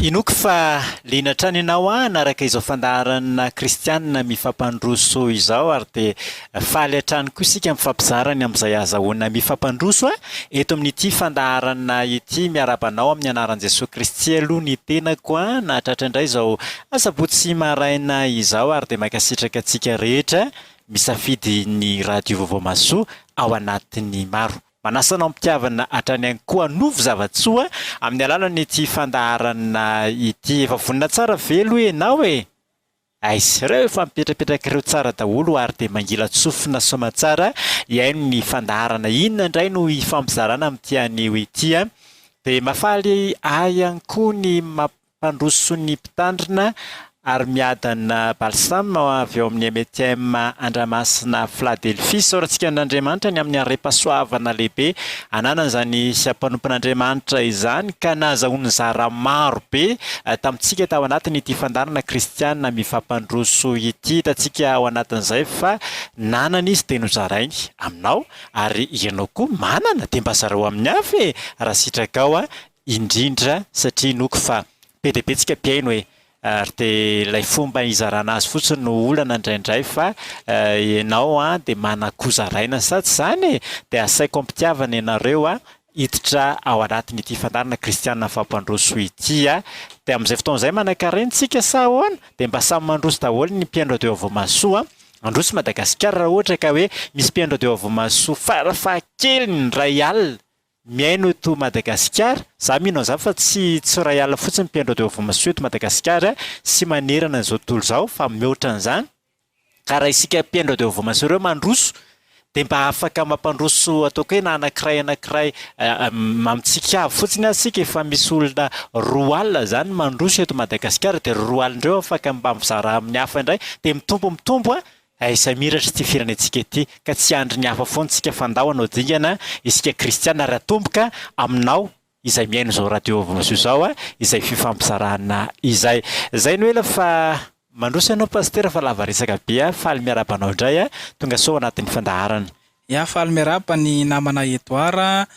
Inoko fa lianatrany ianao naraka izao fandaharana kristianina mifampandroso izao ary dia faly hatrany koa isika mifampizarany amin'izay azahoana mifampandroso eto amin'ity fandaharana ity miarabanao amin'ny anaran'i Jesosy Kristy aloha ny tenako nahatratra indray izao asabotsy maraina izao ary dia mankasitraka antsika rehetra misafidy ny radio vaovao masoa ao anatin'ny maro. Manasanao mpitiavana hatrany ihany koa hanovo zavatsoa amin'ny alalan'ity fandaharana ity. Efa vonina tsara velo ianao e. Aisy rehefa mipetrapetraka ireo tsara daholo ary dia mangila tsofina soamantsara iaino ny fandaharana inona indray no ifampizarana amin'ity anio ity dia mafaly ihany koa ny mampandroso ny mpitandrina ary miadana balsam avy eo amin'ny MTM Andramasina Philadelphie. Saorantsika n'Andriamanitra ny amin'ny are-pasoavana lehibe ananana izany siampanompon'Andriamanitra izany ka nahazahoany zara maro be tamintsika tao anatin'ity fandaharana kristianina mifampandroso ity. Hitantsika ao anatin'izay fa nanana izy dia nozarainy aminao ary ianao koa manana dia mba zarao amin'ny hafa raha sitraka ao indrindra satria noko fa be dia be tsika mpiaino hoe ary dia ilay fomba izarana azy fotsiny no olana indraindray fa ianao dia manakuzaraina sady izany dia asaiko ampitiavana ianareo hiditra ao anatin'ity fandaharana kristianina mifampandroso ity dia amin'izay fotoan'izay manankarentsika sa ahoana dia mba samy mandroso daholo ny mpiandro radio vaovao masoa androso Madagasikara raha ohatra ka hoe misy mpiandro radio vaovao masoa farafahakeliny ny ray alina miaino eto Madagasikara. Za mino an'izany fa tsy ray alina fotsiny mpiandro radio vaovao masoa eto Madagasikara sy manerana an'izao tontolo izao fa mihoatra an'izany ka raha isika mpiandro radio vaovao masoa ireo mandroso dia mba afaka mampandroso ataoko hoe na anankiray mamitsika avy fotsiny asika efa misy olona 2 alina zany mandroso eto Madagasikara dia 2 alina indreo afaka mba mizara amin'ny hafa indray dia mitombo aisamiratra ity firenentsika ity ka tsy andry ny hafa foana tsika fandahoana ao dingana isika kristiana ary atomboka aminao izay miaino izao radio vaovao masoa izao izay fifampizarana izay no ela fa mandroso ianao pasitera fa lava resaka be faly miarabanao indray tonga sao anatin'ny fandaharana. Faly miaraba ny namana Edoara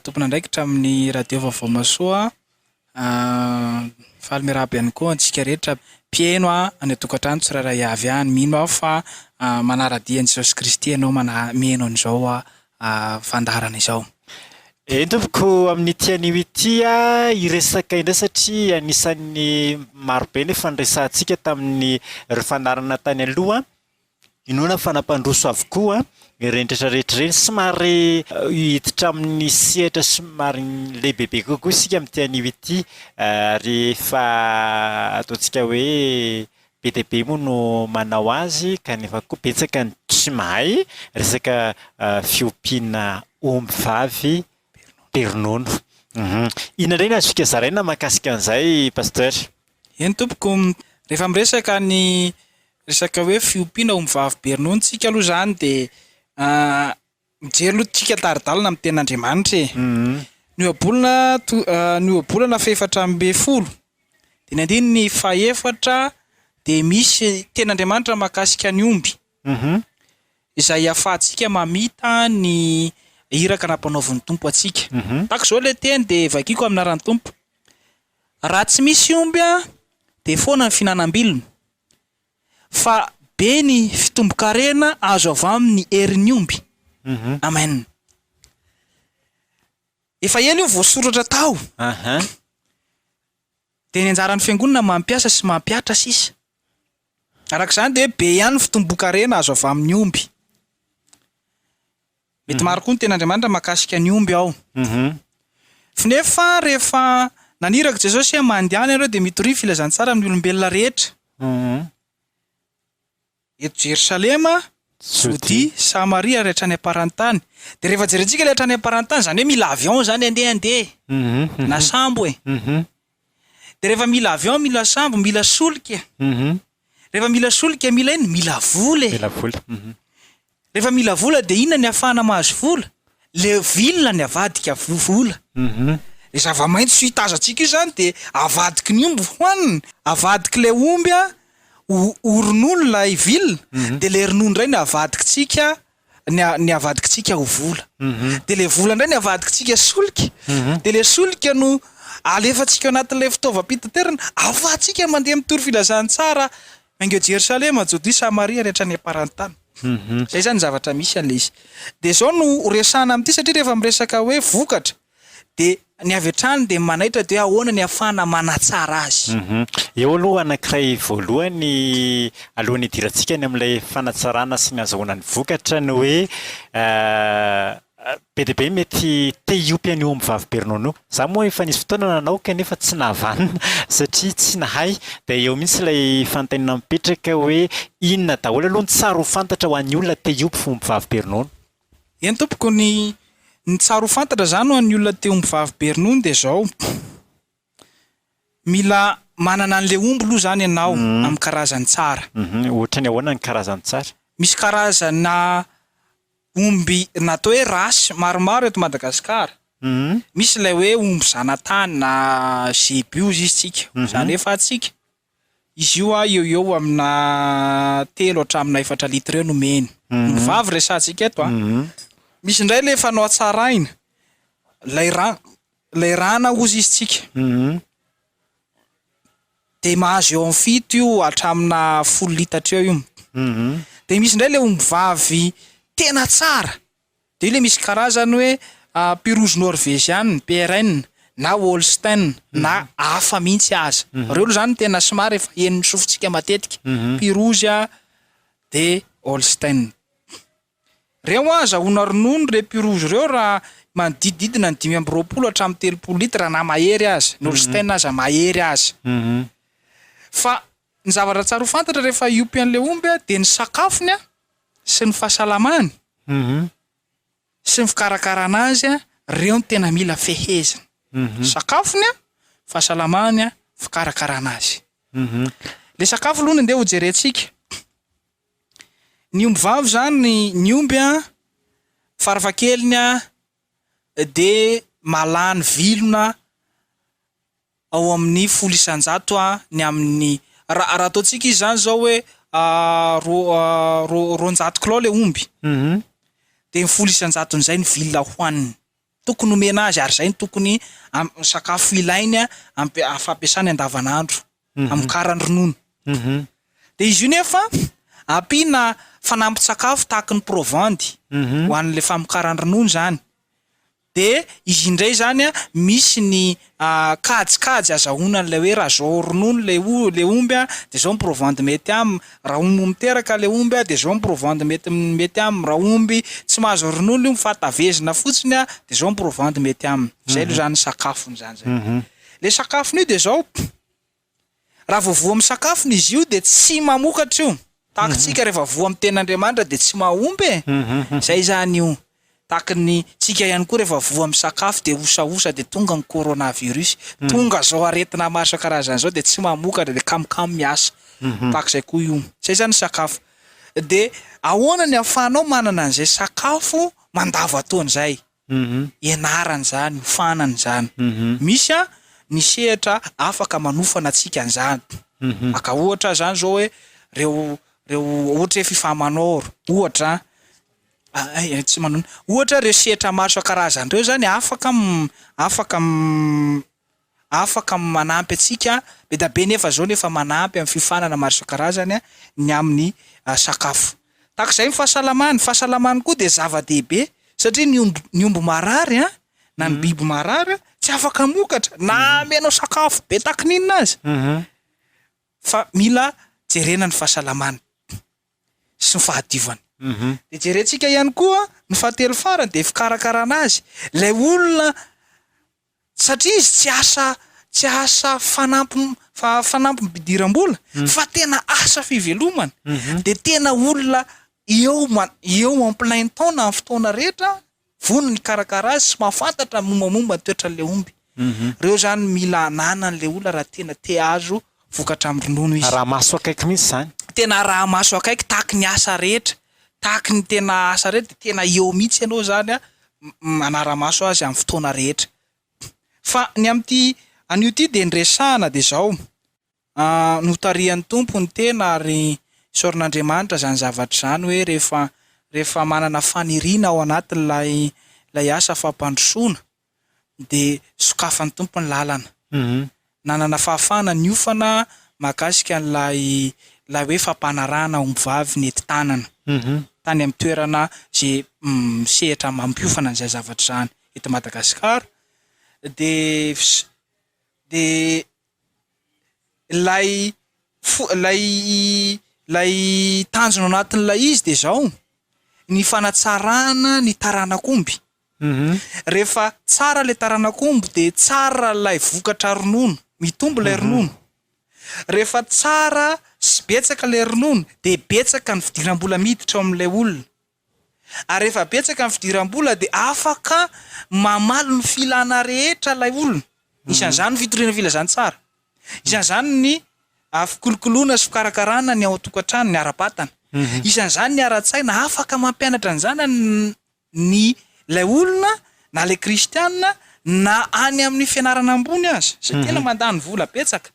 tompona andraikitra amin'ny radio vaovao masoa faly miaraba ihany koa antsika rehetra mpiaino any atokantrano tsirairay avy any mino aho fa manaradian'i Jesosy Kristy ianao miaino an'izao fandaharana izao. Tompoko amin'ity anio ity iresaka indray satria anisan'ny marobe ny fandraisantsika tamin'ny fandaharana tany aloha inoana fanampandroso avokoa ireny rehetra ireny somary hiditra amin'ny sehatra somary lehibebe kokoa isika amin'ity anio ity rehefa ataontsika hoe be dia be moa no manao azy kanefa koa betsaka ny tsy mahay resaka fiompiana omby vavy pernono. Inona indray no azo fikazaraina mahakasika an'izay pasteur? Eny tompoko rehefa miresaka ny resaka hoe fiompiana omby vavy pernono tsika aloha izany dia mijery aloha tsika taridalina amin'ny ten'Andriamanitra ny ohabolana faefatra amby folo dia ny andiny ny faefatra dia misy ten'Andriamanitra mahakasika ny omby izay ahafahantsika mamita ny iraka nampanaovan'ny tompo atsika. Tako izao ilay teny dia vakiako amin'ny anaran'ny tompo. Raha tsy misy omby dia foana ny fihinanam-bilona fa be ny fitombo-karena azo avy amin'ny herin'ny omby. Amen. Efa eny io voasoratra tao. Dia ny anjaran'ny fiangonana mampiasa sy mampiatra sisa. Arak'izany dia be ihany ny fitombo-karena azo avy amin'ny omby. Mety maro koa ny ten'Andriamanitra mahakasika ny omby ao. Nefa rehefa naniraka Jesosy mandehana ireo dia mitory filazantsara amin'ny olombelona rehetra. Eto Jerosalema, Jody, Samaria ary hatrany am-parantany. Dia rehefa jerentsika ilay hatrany am-parantany zany hoe mila avion zany andeha na sambo Dia rehefa mila avion, mila sambo, mila solika. Rehefa mila solika mila iny, mila vola Rehefa mila vola dia inona ny ahafahana mahazo vola? Le vilona ny avadika vola. Le zava-maitso sy hitazantsika io zany dia avadiky ny omby hoanina. Avadiky le omby ronono ilay vilona dia le ronono indray ny avadikitsika ny avadikitsika ho vola. Dia le vola indray ny avadikitsika solika. Dia le solika no alefantsika anatin'ilay fitaovam-pitaterana afahantsika mandeha mitory filazany tsara maingeo Jerosalema Jody Samaria rehetra ny aparantany. Zay zany zavatra misy an'ilay izy. De zao no resahana amin'ity satria rehefa miresaka hoe vokatra de ny avy hatrany de manaitra de ahoana ny afahana manatsara azy. Eo aloha anankiray voalohany alohan'ny hidirantsika ny amin'ilay fanatsarana sy ny azahoana ny vokatra ny hoe be dia be mety te hiopy an'io mivavy be ronono io. Za moa efa nisy fotoana nanao kanefa tsy nahavanina satria tsy nahay dia eo mihitsy ilay fanontaniana mipetraka hoe inona daholo aloha ny tsara ho fantatra ho an'ny olona te hiopy fo mivavy be ronono. Eny tompoko ny tsara ho fantatra zany ho an'ny olona te ho mivavy be ronono de zao mila manana an'ilay omby aloha zany ianao amin'ny karazany tsara. Ohatra ny ahoana ny karazany tsara? Misy karazana omby natao hoe rasy maromaro eto Madagasikara. Misy ilay hoe omby zanatany na zebiozy izy tsika, zany hoe fahatsika. Izy io eo amina 3 hatramina 4 litra eo no meny. Mivavy resantsika eto Misy indray le fanao tsaraina. Lay rana ozy izy tsika. De mahazo eo amin'ny 7 io hatramina 10 litatra eo io. De misy indray le omby vavy tena tsara. De ile misy karazany hoe Pirouge Norvégienne, PRN na Holstein na hafa mihitsy aza. Reo zany tena somary efa eniny sofintsika matetika. Pirouge de Holstein. Reo azahoana ronono le Pirouge reo raha manodidididina ny 520 hatramin'ny 30 litra na mahery aza. Ny Holstein aza mahery aza. Fa ny zavatra tsara ho fantatra rehefa hiopy an'ilay omby de ny sakafony sy ny fahasalamany sy ny fikarakarana azy reo ny tena mila fehezina. Sakafony fahasalamany fikarakarana azy. Le sakafo aloha andeha ho jerentsika. Ny omby vavy zany ny omby farafahakeliny de malany vilona ao amin'ny 100 ny amin'ny raha ataotsika izy zany zao hoe 200 kilao le omby. De ny 100 n'izay ny vilona hoaniny. Tokony omena azy ary zay ny tokony sakafo ilainy fampiasany andavanandro amin'ny karany ronono. De izy io nefa ampiana fanampin-tsakafo tahaka ny provandy ho an'le famokarany ronono zany. De izy indray zany misy ny kajikajy azahoana an'ilay hoe raha zao ronono le omby de zao ny provandy mety aminy, raha omby miteraka le omby de zao ny provandy mety aminy, raha omby tsy mahazo ronono io mifatavezina fotsiny de zao ny provandy mety aminy. Zay aloha zany sakafony zany zay. Le sakafony io de zao raha voavoa amin'ny sakafony izy io de tsy mamokatra io. Tahakitsika rehefa voa amin'ny ten'Andriamanitra de tsy mahomby Zay zany io. Tahaka ny tsika ihany koa rehefa voa amin'ny sakafo de osaosa de tonga ny coronavirus. Tonga zao aretina maro isan-karazany zao de tsy mamokatra de kamokamo miasa. Tahak'izay koa io. Zay zany sakafo. De ahoana ny ahafahanao manana an'izay sakafo mandava-taona zay? Ianarany zany, fanany zany. Misy ny sehatra afaka manofana atsika an'izany. Maka ohatra zany zao hoe reo ohatra hoe fifamanoro, ohatra tsy manona. Ohatra reo sehatra maro isan-karazany reo zany afaka manampy atsika be da be nefa zao nefa manampy amin'ny fifanana maro isan-karazany ny amin'ny sakafo. Tahak'izay ny fahasalamany koa de zava-dehibe satria ny omby marary na ny biby marary tsy afaka mokatra na amenao sakafo be tahaka ninona azy. Fa mila jerena ny fahasalamany sy ny fahadiovany. De jerentsika ihany koa ny fahatelo farany de fikarakarana azy. Lay olona satria izy tsy asa fanampy bidiram-bola fa tena asa fivelomana. De tena olona eo en plein temps na amin'ny fotoana rehetra vono ny karakara azy sy mahafantatra mombamomba ny toetran'le omby. Reo zany mila anana an'le olona raha tena te azo vokatra amin'ny ronono izy. Raha maso akaiky mihitsy zany. Tena raha maso akaiky tahaka ny asa rehetra. Tahaka ny tena asa rehetra tena eo mihitsy ianao zany manara-maso azy amin'ny fotoana rehetra. Fa ny amin'ity an'io ty de nresahana de zao notarian'ny tompony tena ary isaoran'Andriamanitra zany zavatra zany hoe rehefa manana faniriana ao anatin'lay asa fampandrosoana de sokafan'ny tompony lalana. nanana fahafana niofana mahakasika an'lay hoe fampanarana ombivavy nety tanana tany amin'ny toerana zay sehatra mampiofana an'izay zavatra zany eto Madagasikara. De lay tanjona anatin'ilay izy de zao ny fanatsarana ny taranak'omby. Rehefa tsara le taranak'omby de tsara lay vokatra ronono, mitombo lay ronono. Rehefa tsara sy betsaka lay ronono de betsaka ny fidiram-bola miditra ao amin'ilay olona. Ary rehefa betsaka ny fidiram-bola de afaka mamaly ny filana rehetra lay olona. Isan'izany fitoriana filazany tsara. Isan'izany ny fikolokoloana sy fikarakarana ny ao an-tokantrano ny ara-batana. Isan'izany ny ara-tsaina afaka mampianatra an'izany ny lay olona na lay kristianina na any amin'ny fianarana ambony aza. Sy tena mandany vola betsaka.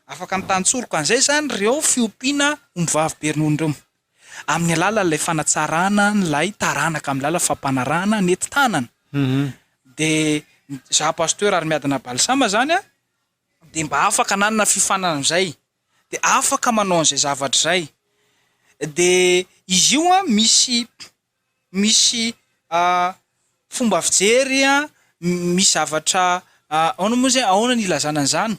Afaka mitantsoroko an'izay zany reo fiompiana ombivavy be ronono reo. Amin'ny alalan'ilay fanatsarana n'lay taranaka amin'ny lala fampanarana nety tanana. De za pasteur ary miadana Balsama zany de mba afaka nanana fifanana amin'izay de afaka manao an'izay zavatra zay. De izy io misy fomba fijery misy zavatra ahoana moa zay ahoana ny ilazana an'izany.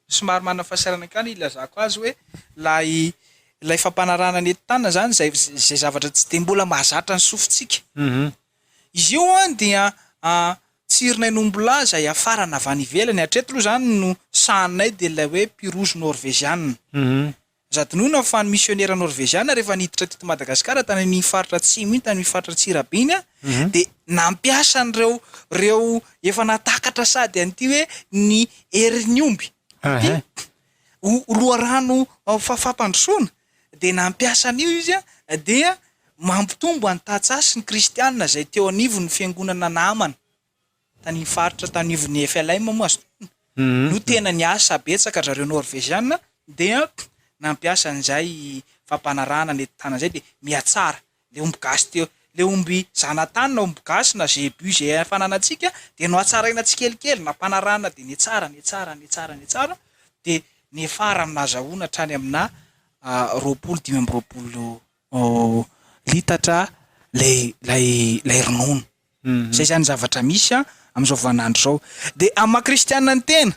Somary manana fahasarana kany ilazako azy hoe lay fampanarana nety tanana zany zay zavatra tsy de mbola mahazatra ny sofintsika. Izy io dia tsirona enombola zay afarana avy any ivelany. Hatreto aloha zany no sahanay de lay hoe pirozy norvégiane. Zadinona fa ny missionnaire norvégiane rehefa niditra teto Madagasikara tany amin'ny faritra atsimo iny tany amin'ny faritra Atsirabé iny de nampiasa reo efa natakatra sady an'ity hoe ny herin'ny omby. Loharano fampandrosoana de nampiasa an'io izy dia mampitombo an-tatsasy ny kristianina zay teo anivon'ny fiangonana namana tany faritra tanivon'ny FLM moa no tena niasa betsaka zareo norvégiane dia nampiasa an'izay fampanarana nety tanana zay de miatsara le omby gasy teo le omby zanatany na omby gasy na zebu zay fananantsika de no atsaraina tsikelikely na panarana de ny tsara de nefara aminazahoana hatrany amina 20 litatra lay ronono. Zay zany zavatra misy am'izao vanandro zao. De amin'ny kristianina ny tena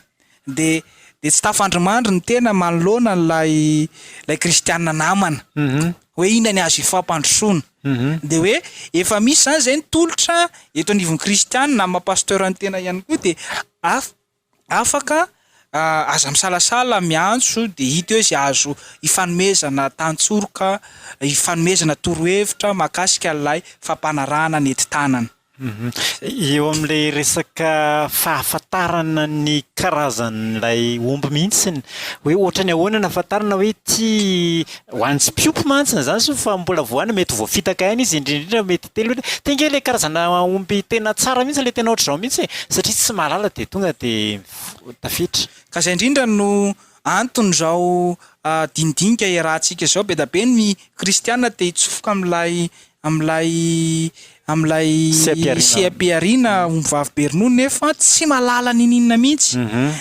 de tsy tafandrimandry ny tena manoloana lay kristianina namana hoe ina ny azo ifampandrosoana. De hoe efa misy zany zay nitolotra eto anivon'ny kristianina na pasteur ny tena ihany koa de afaka aza misalasala miantso de hita hoe zay azo ifanomezana tantsoroka, ifanomezana torohevitra mahakasika lay fampanarana nety tanana. Eo amin'ilay resaka fahafantarana ny karazan'ilay omby mihitsiny hoe ohatrany ahoana nahafantarana hoe ty ho an'ny tsy mpiompy mantsina zany so fa mbola voana mety voafitaka ihany izy indrindrindra mety telo tenga ilay karazana omby tena tsara mihitsy ilay tena ohatr'izao mihitsy satria tsy mahalala de tonga de tafiditra. Ka zay indrindra no antony zao dindinika iarahantsika zao be da be ny kristianina te hitsofoka am'lay seapiarina ombivavy be ronono nefa tsy malala ninina mihitsy.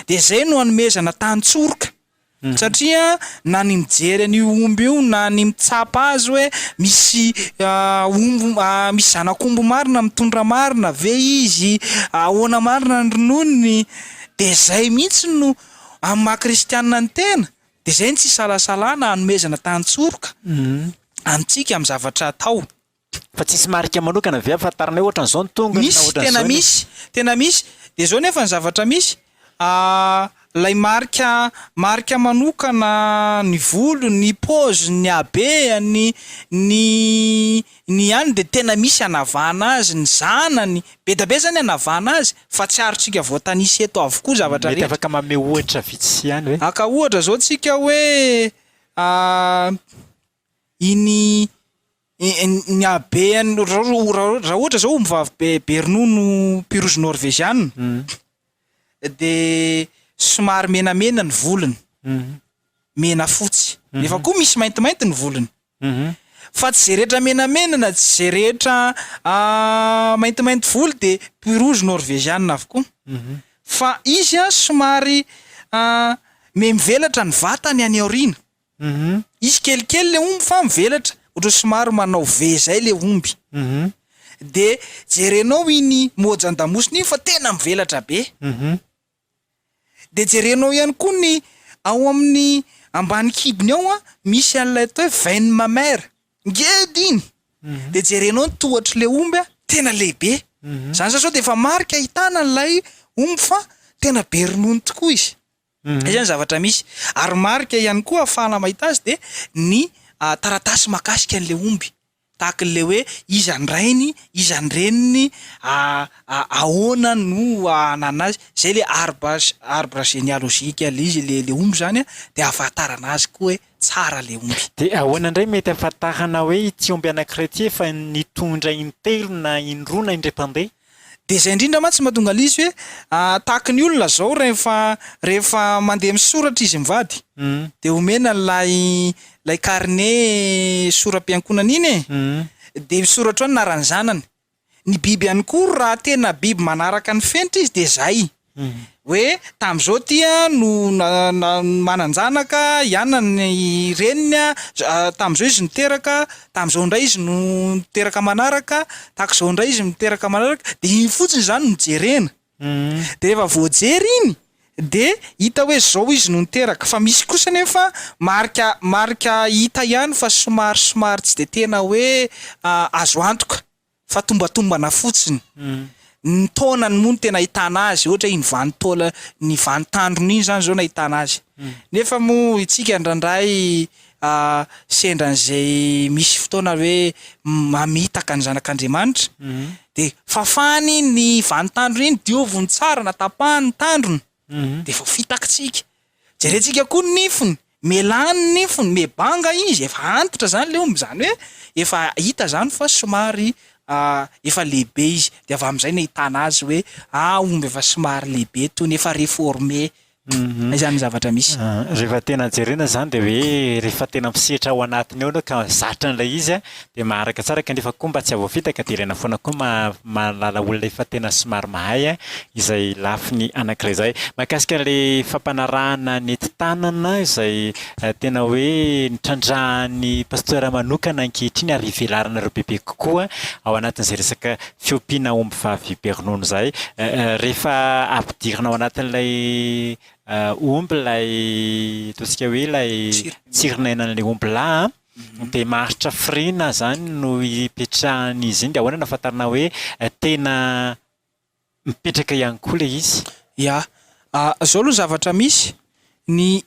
De zay no anomezana tantsoroka satria na ny mijery an'io omby io na ny mitsapa azy hoe misy misy zanak'omby marina mitondra marina ve izy ahoana marina ny rononony de zay mihitsy no amin'ny maha-kristianina ny tena de zay ny tsy salasalana anomezana tantsoroka amintsika amin'ny zavatra atao. Fa tsisy marika manokana ve afantaranay ohatran'izao ny tonga na ohatran'izao. Tena misy de zao nefa ny zavatra misy lay marika manokana ny volo, ny pôzy, ny habeany, ny any de tena misy anavana azy, ny zanany be da be zany anavana azy fa tsy arotsika voatanisy eto avokoa zavatra rehetra. Mety afaka manome ohatra vitsy ihany hoe. Aka ohatra zao tsika hoe ny habeany raha ohatra zao ombivavy be ronono pirozy norvégiane de somary menamena ny volony, mena fotsy, nefa koa misy maintimainty ny volony. Fa tsy zay rehetra menamena na tsy zay rehetra maintimainty volo de pirozy norvégiane avokoa. fa izy a somary mivelatra ny vatany any aoriana. Izy kelikely le omby fa mivelatra, ohatra somary manao ve zay le omby. De jerenao iny mojan-damosiny iny fa tena mivelatra be. De jerenao ihany koa ny ao amin'ny ambany kibony ao a misy an'ilay atao hoe veine mammaire ngedy iny. De jerenao ny tohatry le omby a tena lehibe. Zany sao de efa marika ahitana an'ilay omby fa tena be ronono tokoa izy. Izany zavatra misy. Ary marika ihany koa ahafahana mahita azy de ny taratasy makasika an'le omby. Tahaka le hoe iza ny rainy, iza ny reniny, ahoana no ananazy. Zay le arbre généalogique le izy le omby zany a de ahafantarana azy koa hoe tsara le omby. De ahoana indray mety ahafantarana hoe ity omby anankiray ity efa nitondra intelo na indroa na indray-pandeha? De zay indrindra mantsy mahatonga izy hoe tahaka ny olona zao rehefa mandeha misoratra izy mivady. De omena lay carnet soram-piankonana iny de misoratra ao ny anaran'ny zanany. Ny biby ihany koa raha tena biby manaraka ny fenitra izy de zay. Hoe tam'izao tia no mananjanaka ianany reniny tam'izao izy niteraka, tam'izao indray izy no niteraka manaraka, tak'izao indray izy niteraka manaraka, de iny fotsiny zany no jerena. De rehefa voajery iny de hita hoe zao izy no niteraka. Fa misy kosa nefa marika hita ihany fa somary tsy de tena hoe azo antoka fa tombatombana fotsiny. Ny taonany moa no tena ahitana azy, ohatra iny ny vanitandrony iny zany zao no ahitana azy. Nefa moa itsika indrandray sendran'izay misy fotoana hoe mamitaka ny zanak'Andriamanitra de fafany ny vanitandrony iny, dioviny tsara, natapahany tandrony de efa fitakitsika. Jerentsika koa ny nifiny, melany ny nifiny, mebanga izy, efa antitra zany le omby, zany hoe efa hita zany fa somary efa lehibe izy. De avy am'izay no ahitana azy hoe omby efa somary lehibe toy ny efa réformé. Izany zavatra misy. Rehefa tena jerena zany de hoe rehefa tena misehatra ao anatiny ao ka zatra an'ilay izy de maharaka tsara kanefa koa mba tsy avoafitaka direna foana koa mahalala olona efa tena somary mahay izay lafiny anankiray zay. Mahakasika le fampanarahana ny enti-tanana izay tena hoe nitrandrahan'ny pasteur manokana ankehitriny ary ivelarana ireo bebe kokoa ao anatin'izay resaka fiompiana omby vavy be ronono zay. Rehefa ampidirina ao anatin'ilay omby lay ataontsika hoe lay tsironenan'ilay omby lahy de maharitra firina zany no ipetrahan'izy iny. De ahoana nahafantarana hoe tena mipetraka ihany koa le izy? Ya, zao aloha zavatra misy. Ny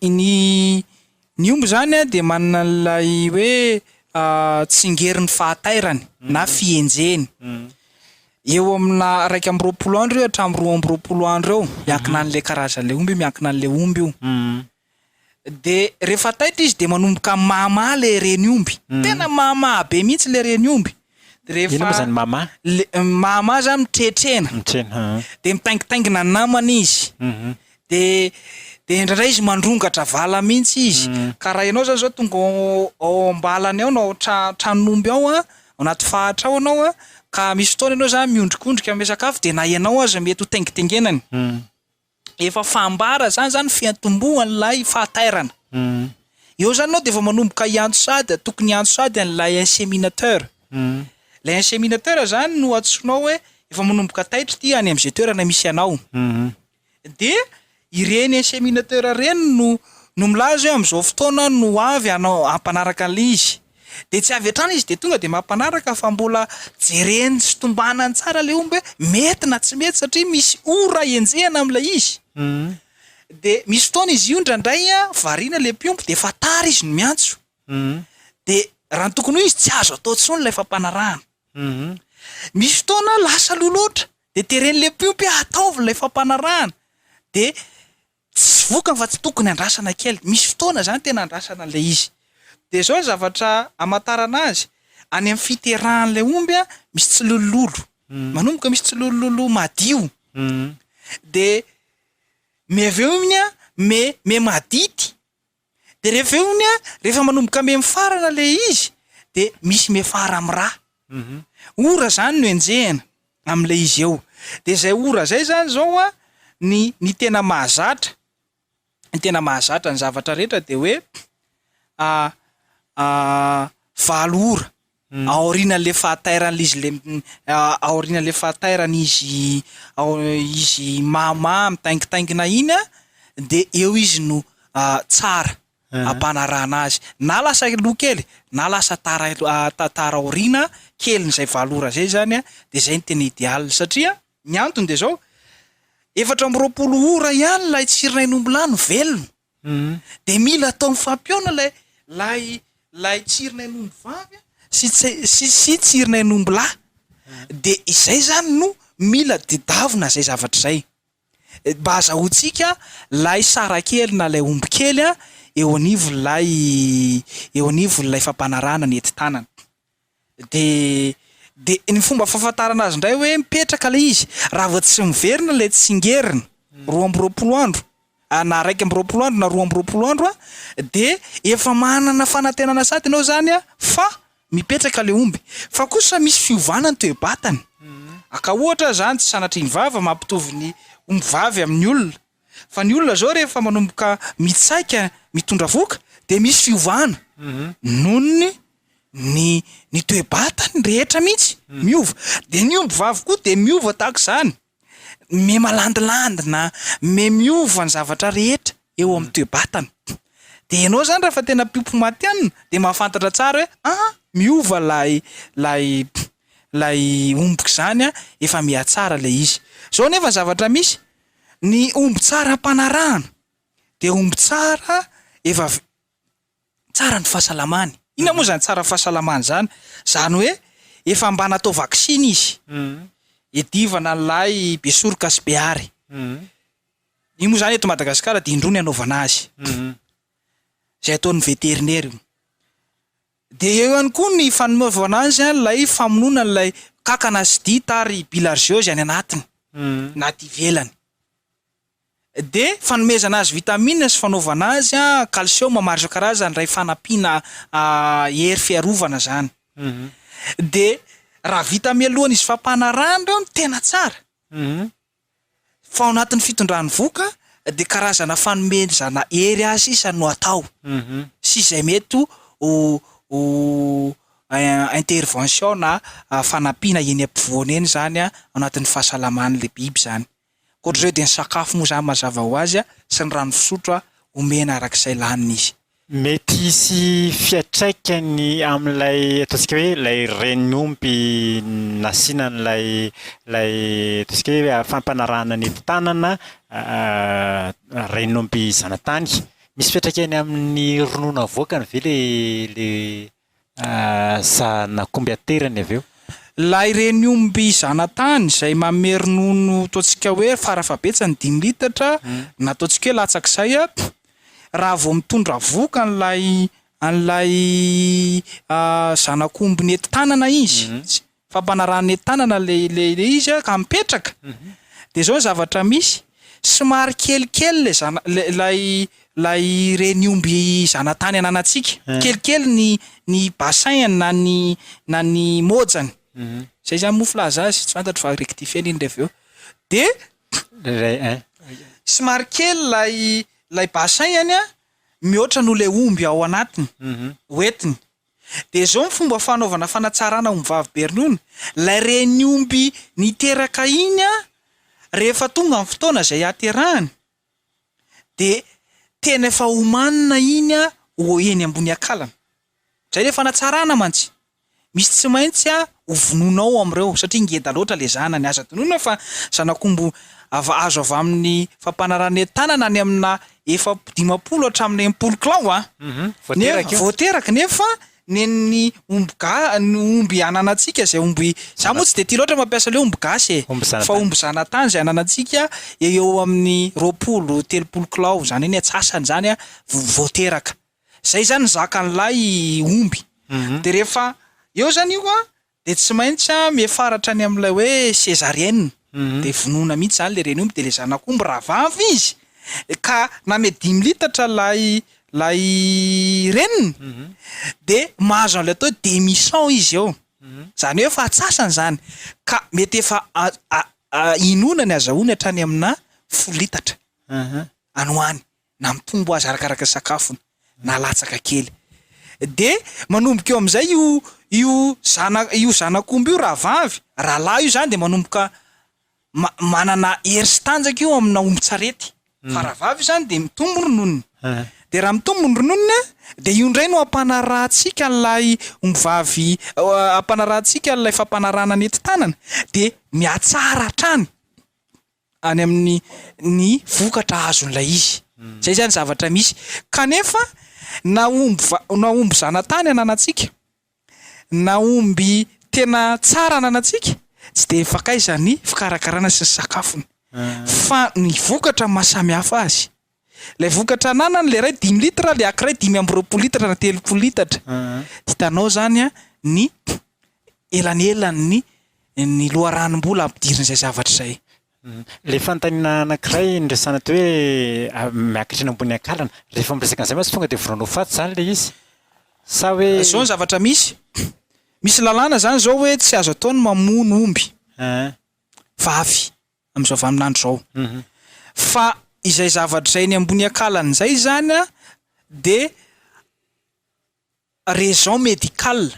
omby zany de manana an'ilay hoe tsingerin'ny fahatairany na fienjeny. Eo amina 1 andro eo hatramin'ny 20 andro eo miankina an'le karazan'le omby, miankina an'le omby io. De rehefa taitra izy de manomboka mama le reny omby. Tena mama be mihitsy le reny omby. De rehefa ino moa zany mama? Mama zany mitretrena. De mitaingitaingina ny namany izy. De indrindray izy mandrongatra vala mihitsy izy. Ka raha ianao zao tonga ao ambalany ao na ao tranon'omby ao ao anaty fahatra ao anao ka misy fotoana ianao zany miondrikondrika ame sakafo de na ianao aza mety ho taingitengenany. Efa fambara zany fiantombohan'ilay fahatairana. Eo zany anao de efa manomboka hiantso sady, tokony hiantso sady an'ilay inséminateur. Lay inséminateur zany no antsoinao hoe efa manomboka taitra ty any am'izay toerana misy anao. De ireny inséminateur reny no milaza hoe am'izao fotoana no avy anao ampanaraka an'ilay izy. De tsy avy hatrany izy de tonga de mampanaraka fa mbola jereny sy tombanany tsara le omby mety na tsy mety satria misy ora enjehana am'ilay izy. De misy fotoana izy io indrandray variana le mpiomby de efa tara izy no miantso. De raha ny tokony ho izy tsy azo atao tsony ilay fampanarahana. Misy fotoana lasa loloatra de teren'le mpiomby ataovy ilay fampanarahana de tsy vokany fa tsy tokony andrasana kely. Misy fotoana zany tena andrasana an'ilay izy. De zao zavatsa amantarana azy any amin'ny fiterahan'ilay omby misy tsilololo. Manomboka misy tsilololo madio. De me avy eo iny me madity. De rehefa eo iny rehefa manomboka me mifarana le izy de misy me fara am'ra. Ora zany no enjehana am'le izy eo. De zay ora zay zany zao ny tena mahazatra ny zavatra rehetra de hoe valo ora aorian'le fahatairan'izy aorian'le fahatairan'izy izy mama mitaingitaingina iny de eo izy no tsara ampanarahana azy na lasa loha kely na lasa tara aoriana kely n'izay valo ora zay zany de zay ny tena idéal satria ny antony de zao 420 ora ihany lay tsirina inombylano velona de mila atao mifampiona lay tsirina inomby vavy sy tsirina inomby lahy de izay zany no mila didavina zay zavatra zay mba azahoantsika lay sara kely na lay omby kely eo anivon'lay fampanarahana ny enti-tanana de ny fomba fahafantarana azy ndray hoe mipetraka le izy raha vao tsy miverina le tsingerina 20 andro na 1 andro na 20 andro de efa manana fanantenana sady ianao zany fa mipetraka le omby fa kosa misy fiovanany toe-batany aka ohatra zany tsy sanatry ny vava mampitovy ny omby vavy amin'ny olona fa ny olona zao rehefa manomboka mitsaika mitondra voka de misy fiovana nonony ny toe-batany rehetra mihitsy miova de ny omby vavy koa de miova tahaka zany me malandilandina me miova ny zavatra rehetra eo amin'ny toe-batany de ianao zany raha fa tena piopo matianina de mahafantatra tsara hoe miova lay omboka zany efa mihatsara le izy zao nefa zavatra misy ny omby tsara ampanarahana de omby tsara efa tsara ny fahasalamany ina moa zany tsara fahasalamany zany hoe efa mba natao vaksiny izy edivana lay besoroka sy beary iny moa zany eto Madagasikara de indrony anaovana azy zay ataon'ny veterinera de eo ihany koa ny fanomevana azy lay famonoana lay kakana sy dita ary bilharziose any anatiny naty ivelany de fanomezana azy vitamine sy fanaovana azy calcium maro isan-karazany ray fanampiana hery fiarovana zany de raha vita mialohana izy fampanarahana reo ny tena tsara fa ao anatin'ny fitondrany voka de karazana fanomezana hery azy isa no atao sy izay mety intervention na fanampiana eny ampovoany eny zany ao anatin'ny fahasalaman'le biby zany koatr'izay de ny sakafo moa zany mazava ho azy sy ny rano fisotro omena arak'izay laniny izy mety hisy fiatraikany amin'ilay ataontsika hoe lay ren'omby nasinan'lay ataontsika hoe fampanarahana ny enti-tanana ren'omby zanatany misy fiatraikany amin'ny ronono avoakany ve le zanakomby aterany avy eo lay ren'omby zanatany zay manome ronono ataontsika hoe farafabetsany 5 litatra na ataontsika hoe latsak'izay raha vao mitondra voka an'lay zanakomby ny enti-tanana izy fampanarahana enti-tanana le izy ka mipetraka de zao ny zavatra misy somary kelikely lay ren'omby zanatany ananantsika kelikely ny bassin na ny mojany zay zany mofolaza azy tsy fantatro fa rectifier iny avy eo de somary kely lay bassin any mihoatra no le omby ao anatiny hoetiny de zao ny fomba fanaovana fanatsarana omby vavy be ronono lay reny omby niteraka iny rehefa tonga amin'ny fotoana zay aterahany de tena efa homanina iny eny ambony akalana zay le fanatsarana mantsy misy tsy maintsy hovononao am'ireo satria ngeda loatra le zanany aza tonona fa zanakombo azo avy amin'ny fampanarahana enti-tanana ny amina 50 hatramin'ny 80 kilao voateraka nefa ny omby ananantsika zay omby za moa tsy de tia loatra mampiasa le omby gasy fa omby zanatany zay ananantsika eo amin'ny 20-30 kilao zany iny atsasany zany voateraka zay zany zakan'lay omby de rehefa eo zany io de tsy maintsy mifaratra any amin'ilay hoe césarienne de vonona mihitsy zany le reny omby de le zanakomby raha vavy izy ka name 5 litatra lay reniny de mahazo an'ilay atao démission izy eo zany hoe efa atsasany zany ka mety efa inona ny azahoany hatrany amina folitatra anoany na mitombo azy arakaraka sakafony na latsaka kely. De manomboka eo am'izay io zanak'omby io raha vavy, raha lahy io zany de manomboka manana hery sy tanjaka io amina omby-tsarety. Fa raha vavy io zany de mitombo rononony. De raha mitombo ny rononony de io ndray no ampanarahantsika an'lay ombivavy, ampanarahantsika an'lay fampanarahana ny enti-tanana de mihatsara hatrany any amin'ny vokatra azon'ilay izy. Zay zany zavatra misy. Kanefa na omby zanatany ananantsika, na omby tena tsara ananantsika, tsy de fakaiza ny fikarakarana sy ny sakafony. Fa ny vokatra mahasamihafa azy. Lay vokatra ananany le ray 5 litra, le ankiray 520 litra na 30 litatra. Hitanao zany ny elanelany ny loharanom-bola ampidiriny zay zavatra zay. Le fanontaniana anankiray ndresana teo hoe miakatra eny ambony akalana, rehefa miresaka an'izay tsy tonga de voranao faty zany le izy sa hoe zao ny zavatra misy lalàna zany zao hoe tsy azo atao ny mamono omby vavy am'izao vaninandro zao. Fa izay zavatra zay ny ambony akalana zay zany de raison médicale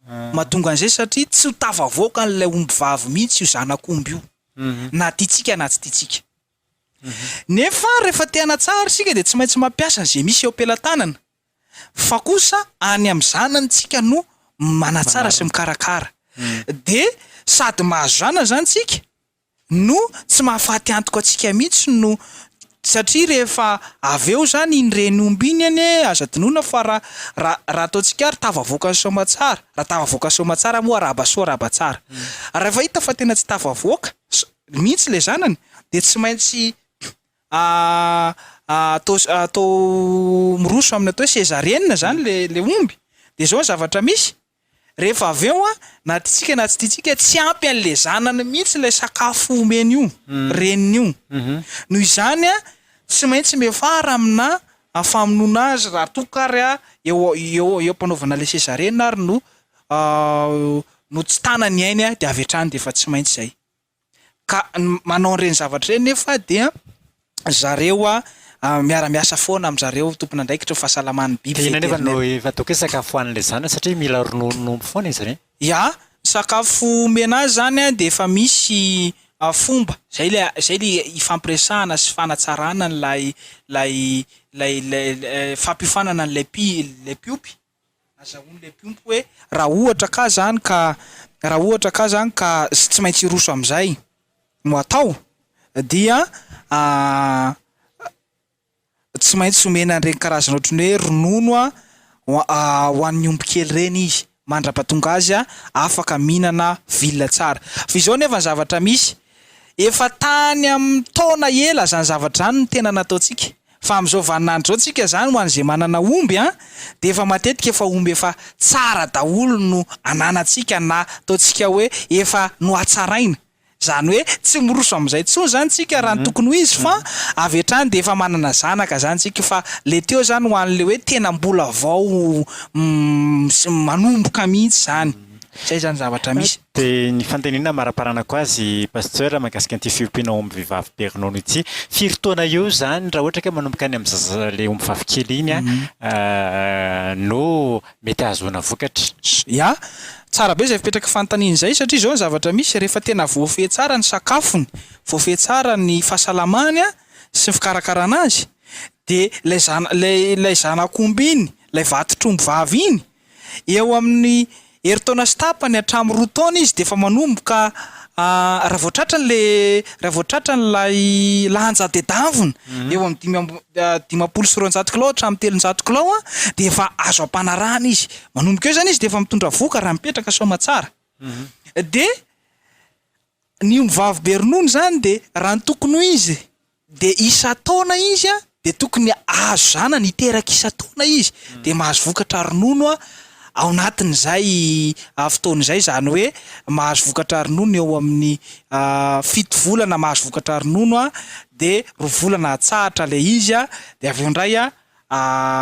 mahatonga an'izay satria tsy ho tafavoaka an'ilay omby vavy mihitsy io zanak'omby io. Na tiatsika na tsy tiatsika. Nefa rehefa tena tsara sika de tsy maintsy mampiasa an'izay misy eo am-pelantanana. Fa kosa any am'zanany tsika no manatsara sy mikarakara. De sady mahazo zanany zany tsika no tsy mahafaty antoka atsika mihitsy no satria rehefa avy eo zany iny reny omby iny ane aza dinoina fa raha ataontsika ary tavavoaka ny somatsara, raha tavavoaka somatsara moa araba soa araba tsara. Rehefa hita fa tena tsy tavavoaka mihitsy le zanany de tsy maintsy atao miroso amin'ny atao hoe césarienne zany le omby. De zao ny zavatra misy. Rehefa avy eo na tiatsika na tsy tiatsika tsy ampy an'le zanany mihitsy le sakafo omeny io, reniny io. Noho izany tsy maintsy miafara amina famonoana azy raha tokary eo ampanaovana le césarienne ary no tsy tanany ainy de avy hatrany de efa tsy maintsy zay. Ka manao an'ireny zavatra ireny nefa dia zareo miara-miasa foana am'zareo tompon'andraikitra fahasalaman'ny biby. Tena nefa no efa toka hoe sakafo hoan'le zanany satria mila ronono foana izy ireny. Ya, sakafo omena azy zany de efa misy fomba zay le ifampiresahana sy fanatsarana lay fampiofanana an'lay piopy. Azahoany le piopy hoe raha ohatra ka zany ka tsy maintsy iroso am'zay no atao dia tsy maintsy omena an'ireny karazana ohatran'ny hoe ronono ho an'ny omby kely reny izy mandra-pahatonga azy afaka mihinana vilona tsara. Fa izao nefa ny zavatra misy efa tany amin'ny taona ela zany zavatra zany no tena nataontsika. Fa am'izao vaninandro zao tsika zany ho an'izay manana omby de efa matetika efa omby efa tsara daholo no ananantsika na ataontsika hoe efa no hatsaraina. Zany hoe tsy miroso am'izay tsony zany tsika raha ny tokony ho izy fa avy hatrany de efa manana zanaka zany tsika fa le teo zany ho an'le hoe tena mbola vao manomboka mihitsy zany. Zay zany zavatra misy. De ny fantenina maraparanako azy pasteur mahakasika an'ity fiompiana omby vehivavy be ronono ity, firy taona eo zany raha ohatra ka manomboka any am'le omby vavy kely iny no mety ahazoana vokatra. Ya, tsara be zay fipetraka fanontaniana zay satria zao ny zavatra misy rehefa tena voafehy tsara ny sakafony, voafehy tsara ny fahasalamany sy ny fikarakarana azy de lay zanak'omby iny, lay vatotr'omby vavy iny eo amin'ny herintaona sy tapany hatramin'ny 2 taona izy de efa manomboka raha voatratra lay lanjadedavony eo amin'ny 500 sy 200 kilao hatramin'ny 300 kilao de efa azo ampanarahana izy. Manomboka eo zany izy de efa mitondra voka raha mipetraka somatsara. De ny omby vavy be ronono zany de raha ny tokony ho izy de isa-taona izy de tokony azo zanany hiteraka isa-taona izy de mahazo vokatra ronono ao anatin'izay fotoan'izay zany hoe mahazo vokatra ronono eo amin'ny 7 volana mahazo vokatra ronono de 2 volana atsahatra le izy de avy eo indray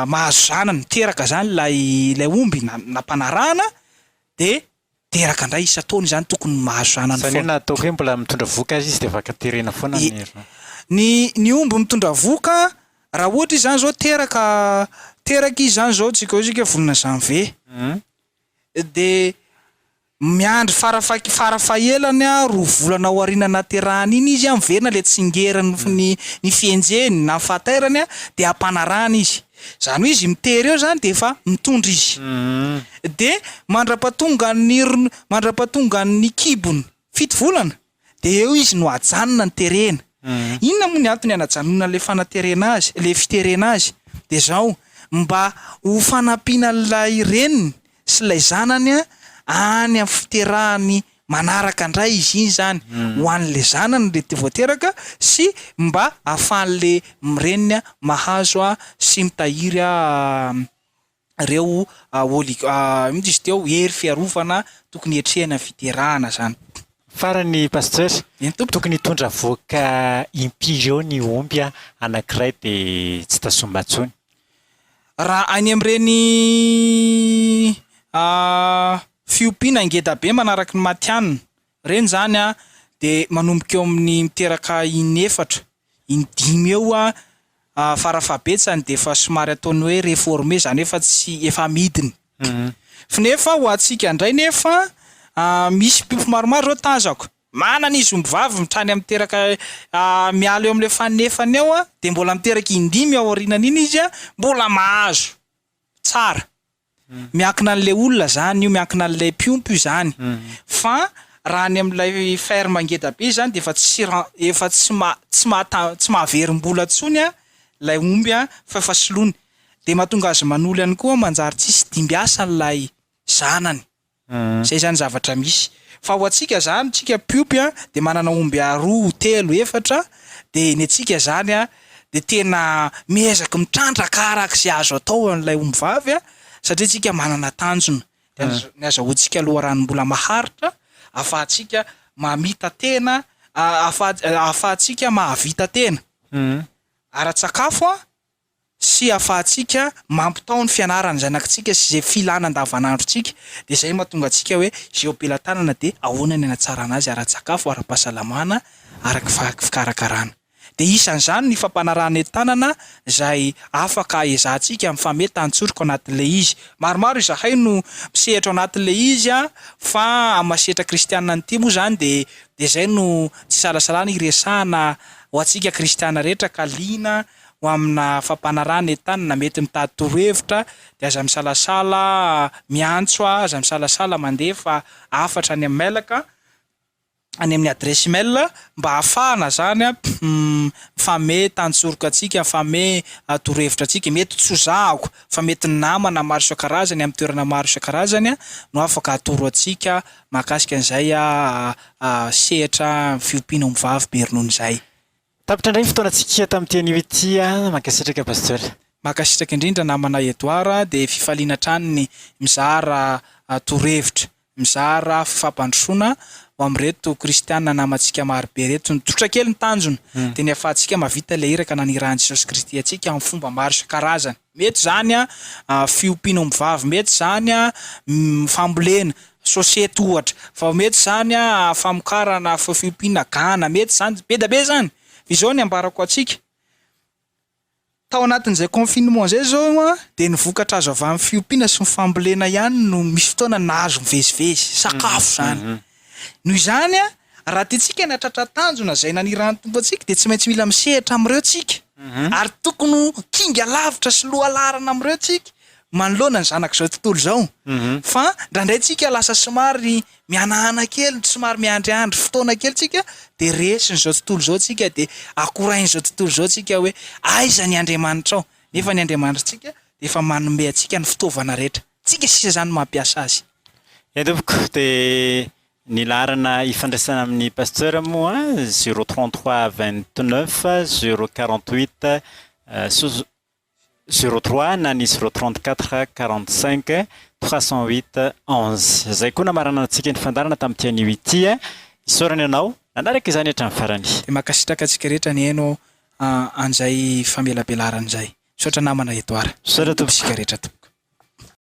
mahazo zanany miteraka zany lay omby nampanarahana de teraka indray isa-taona zany tokony mahazo zanany foana. Zany hoe natao hoe mbola mitondra voka azy izy de afaka terena foana ny omby mitondra voka raha ohatra izany zao teraka izy zany zao tsika volana janvier de miandry farafahelany roa volana ao aoriana naterahany iny izy miverina le tsingerany ny fienjeny na fatairany de ampanarahana izy zany hoe izy mitery eo zany de efa mitondra izy de mandrapatonga ny kibony fito volana de eo izy no ajanona ny terena inona moa ny antony anajanona le fanaterena azy le fiterena azy de zao mba ho fanampiana lay reniny sy lay zanany any amin'ny fiterahany manaraka indray izy iny zany ho an'le zanany le voateraka sy mba ahafahan'le mireniny mahazo sy mitahiry reo mity izy teo hery fiarovana tokony etrehana fiterahana zany. Farany pasteur, tokony hitondra voaka impio ny omby anankiray de tsy tasomba intsony. Raha any amin'ireny fiompiana ngeda be manaraka ny matianina reny zany de manomboka eo amin'ny miteraka inefatra indimy eo farafabetsany de efa somary ataony hoe réformé zany efa midiny fa nefa ho atsika indray nefa misy pipo maromaro zao tazako manana izy omby vavy mitrany amin'ny teraka miala eo amin'le fanefany eo de mbola miteraka indimy ao aorianany iny izy mbola mahazo tsara miankina an'le olona zany io miankina an'lay piompio zany fa raha any amin'ilay ferme ngeda be zany de efa tsy mahaverim-bola tsony lay omby fa efa soloany de mahatonga azy manolo ihany koa manjary tsisy dimbiasa n'lay zanany zay zany zavatra misy fa ho atsika zany tsika piopy de manana omby roa telo efatra de ny atsika zany de tena miezaka mitrandraka arak'izay azo atao an'ilay omby vavy satria tsika manana tanjona ny azahoantsika aloha rano mbola maharitra afahantsika mamita tena afahantsika mahavita tena ara-tsakafo sy afahantsika mampitao ny fianarana zanakitsika sy zay filana andavanandrotsika de zay mahatonga atsika hoe geopelantanana de ahoana ny anatsarana azy ara-tsakafo ara-pahasalamana araky fikarakarana de isan'izany ny fampanarahana entanana zay afaka ezahantsika amin'ny famety antsoriko anatin'le izy maromaro izahay no misehatra anatin'le izy fa amasetra kristianina ny ty moa zany de zay no tsy salasalana iresahana ho atsika kristiana rehetra ka liana ho amina fampanarahana entanana mety mitady torohevitra de aza misalasala miantso aza misalasala mandefa afatra any amin'ny mailaka any amin'ny adresy mail mba ahafahana zany mifame tantsoroko atsika mifame torohevitra atsika mety tsozahako fa mety namana maro isan-karazany amin'ny toerana maro isan-karazany no afaka atoro atsika mahakasika an'izay sehatra fiompiana mivavy be ronon'izay. Tapitra indray fotoanantsika tamin'ity anio ity mankasitraka pasteur. Mankasitraka indrindra namana Edouard de fifaliana tranony mizara torohevitra mizara fifampandrosoana ho amin'reto kristianina namantsika marobe reto nitsotra kely ny tanjona de ny afahantsika mavita le iraka nanirahany Jesosy Kristy atsika amin'ny fomba maro isan-karazany mety zany fiompiana mivavy mety zany fambolena sosety ohatra fa mety zany famokarana fiompiana gana mety zany be da be zany izao ny ambarako atsika tao anatin'izay confinement zay zao de ny vokatra azo avy amin'ny fiompiana sy ny fambolena ihany no misy fotoana nahazo mivezivezy sakafo zany noho izany raha tiatsika ny atratra tanjona zay nanirahany tompo atsika de tsy maintsy mila misehatra amin'ireo tsika ary tokony kinga lavitra sy lohalarana amin'ireo tsika manoloana ny zanak'izao tontolo zao fa ndraindray tsika lasa somary mianahana kely somary miandriandry fotoana kely tsika de resy n'izao tontolo zao tsika de akorain'izao tontolo zao tsika hoe aiza ny Andriamanitra ao nefa ny Andriamanitra tsika de efa manome atsika ny fitaovana rehetra tsika sisa zany mampiasa azy. Tompoko de ny larana ifandraisana amin'ny pasteur moa 033 29 048 03 na ny 034 45 308 11 zay koa namarana antsika ny fandarana tamin'ity anio ity isorana ianao nanaraka izany hatramin'ny farany de makasitraka atsika rehetra ny haino an'izay famelabelarana izay misaotra namana Edouard misaotra tompoko sika rehetra to.